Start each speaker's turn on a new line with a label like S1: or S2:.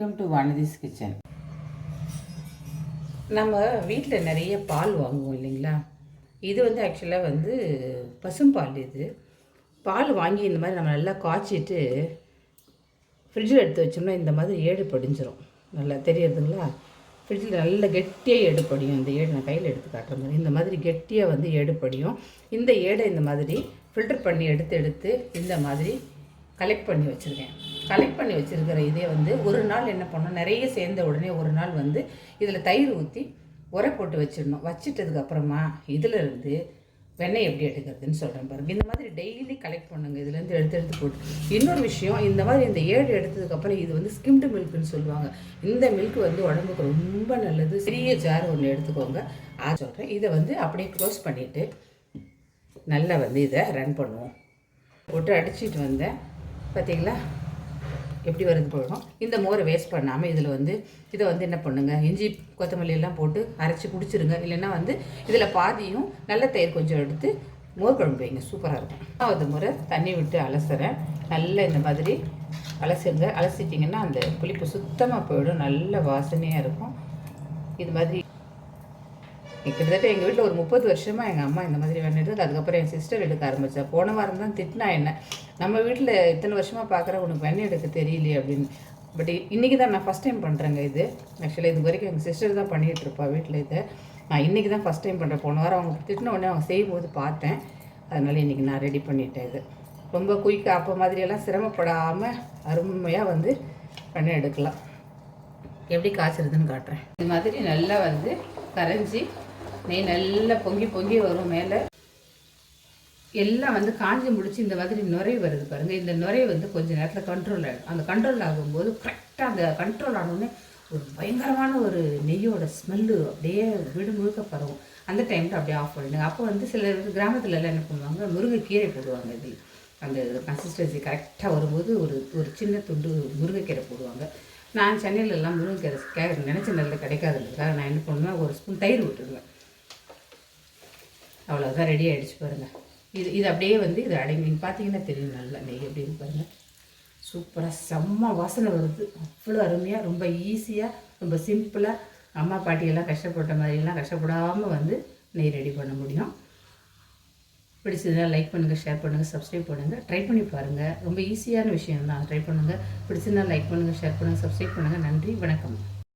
S1: Welcome to Vanathi's kitchen. நம்ம வீட்டில் நிறைய பால் வாங்குவோம் இல்லைங்களா? இது ஆக்சுவலாக பசும்பால். இது பால் வாங்கி இந்த மாதிரி நம்ம நல்லா காய்ச்சிட்டு ஃப்ரிட்ஜில் எடுத்து வச்சோம்னா இந்த மாதிரி ஏடு படிஞ்சிரும். நல்லா தெரியுதுங்களா? ஃப்ரிட்ஜில் நல்ல கெட்டியாக ஏடு படியும். இந்த ஏடு நான் கையில் எடுத்து காட்டுற மாதிரி இந்த மாதிரி கெட்டியாக ஏடு படியும். இந்த ஏடை இந்த மாதிரி ஃபில்டர் பண்ணி எடுத்து இந்த மாதிரி கலெக்ட் பண்ணி வச்சுருக்கேன். கலெக்ட் பண்ணி வச்சுருக்கிற இதே ஒரு நாள் என்ன பண்ணோம், நிறைய சேர்ந்த உடனே ஒரு நாள் இதில் தயிர் ஊற்றி உரை போட்டு வச்சிடணும். வச்சிட்டதுக்கப்புறமா இதிலேருந்து வெண்ணெய் எப்படி எடுக்கிறதுன்னு சொல்கிறேன் பாருங்கள். இந்த மாதிரி டெய்லி கலெக்ட் பண்ணுங்கள். இதுலேருந்து எடுத்து போட்டு இன்னொரு விஷயம், இந்த மாதிரி இந்த ஏடு எடுத்ததுக்கப்புறம் இது ஸ்கிம்டு மில்க்குன்னு சொல்லுவாங்க. இந்த மில்க் உடம்புக்கு ரொம்ப நல்லது. சிறிய ஜார் ஒன்று எடுத்துக்கோங்க. சொல்கிறேன். இதை அப்படியே க்ளோஸ் பண்ணிவிட்டு நல்லா இதை ரன் பண்ணுவோம். போட்டு அடிச்சுட்டு வந்தேன். பார்த்தீங்களா எப்படி வருது போயிடும். இந்த மோரை வேஸ்ட் பண்ணாமல் இதில் இதை என்ன பண்ணுங்கள், இஞ்சி கொத்தமல்லி எல்லாம் போட்டு அரைச்சி குடிச்சிருங்க. இல்லைன்னா இதில் பாதியும் நல்ல தயிர் கொஞ்சம் எடுத்து மோர் குழம்பு வைங்க, சூப்பராக இருக்கும். அது முறை தண்ணி விட்டு அலசுறேன். நல்லா இந்த மாதிரி அலசுங்க. அலசிட்டிங்கன்னா அந்த புளிப்பு சுத்தமாக போயிடும். நல்ல வாசனையாக இருக்கும். இது மாதிரி கிட்டத்தட்ட எங்கள் வீட்டில் ஒரு 30 வருஷமாக எங்கள் அம்மா இந்த மாதிரி வேண்டிட்டு, அதுக்கப்புறம் என் சிஸ்டர் எடுக்க ஆரம்பித்தா. போன வாரம் தான் திட்டினா என்ன, நம்ம வீட்டில் இத்தனை வருஷமாக பார்க்குறேன், உனக்கு வெண்ணெய் எடுக்க தெரியலையே அப்படின்னு. பட் இன்றைக்கி தான் நான் ஃபஸ்ட் டைம் பண்ணுறேங்க. இது ஆக்சுவலாக இது வரைக்கும் எங்கள் சிஸ்டர் தான் பண்ணிகிட்டு இருப்பா வீட்டில். இதை நான் இன்றைக்கி தான் ஃபஸ்ட் டைம் பண்ணுறேன். போன வாரம் அவங்க திட்டின உடனே அவங்க செய்யும்போது பார்த்தேன். அதனால் இன்றைக்கி நான் ரெடி பண்ணிட்டேன். இது ரொம்ப குயிக்காக அப்போ மாதிரியெல்லாம் சிரமப்படாமல் அருமையாக வெண்ணெய் எடுக்கலாம். எப்படி காய்ச்சறதுன்னு காட்டுறேன். இது மாதிரி நல்லா கரைஞ்சி நெய் நல்லா பொங்கி வரும். மேலே எல்லாம் காஞ்சி முடிச்சு இந்த மாதிரி நுரை வருது பாருங்கள். இந்த நுரை கொஞ்சம் நேரத்தில் கண்ட்ரோல் ஆகிடும். அந்த கண்ட்ரோல் ஆகும்போது கரெக்டாக அந்த கண்ட்ரோல் ஆனோடனே ஒரு பயங்கரமான ஒரு நெய்யோட ஸ்மெல்லு அப்படியே வீடு முழுக்க பரவும். அந்த டைமில் அப்படியே ஆஃப் பண்ணிடுங்க. அப்போ சில கிராமத்துலலாம் என்ன பண்ணுவாங்க, முருங்கைக்கீரை போடுவாங்க. இதில் அந்த கன்சிஸ்டன்சி கரெக்டாக வரும்போது ஒரு சின்ன துண்டு முருங்கைக்கீரை போடுவாங்க. நான் சென்னையிலலாம் முருங்கைக்கீரை நினச்ச நேரில் கிடைக்காதுன்றதுக்காக நான் என்ன பண்ணுவேன், ஒரு ஸ்பூன் தயிர் விட்டுருவேன். அவ்வளோதான், ரெடி ஆகிடுச்சு பாருங்கள். இது அப்படியே இது அடங்கி பார்த்தீங்கன்னா தெரியும். நல்லா நெய் எப்படி இருக்கு பாருங்கள். சூப்பராக செம்ம வாசனை வருது. அவ்வளோ அருமையாக, ரொம்ப ஈஸியாக, ரொம்ப சிம்பிளாக அம்மா பாட்டியெல்லாம் கஷ்டப்பட்ட மாதிரிலாம் கஷ்டப்படாமல் நெய் ரெடி பண்ண முடியும். பிடிச்சதுன்னா லைக் பண்ணுங்கள், ஷேர் பண்ணுங்கள், சப்ஸ்கிரைப் பண்ணுங்கள். ட்ரை பண்ணி பாருங்கள். ரொம்ப ஈஸியான விஷயம் தான். ட்ரை பண்ணுங்கள். பிடிச்சதுன்னா லைக் பண்ணுங்கள், ஷேர் பண்ணுங்கள், சப்ஸ்கிரைப் பண்ணுங்கள். நன்றி, வணக்கம்.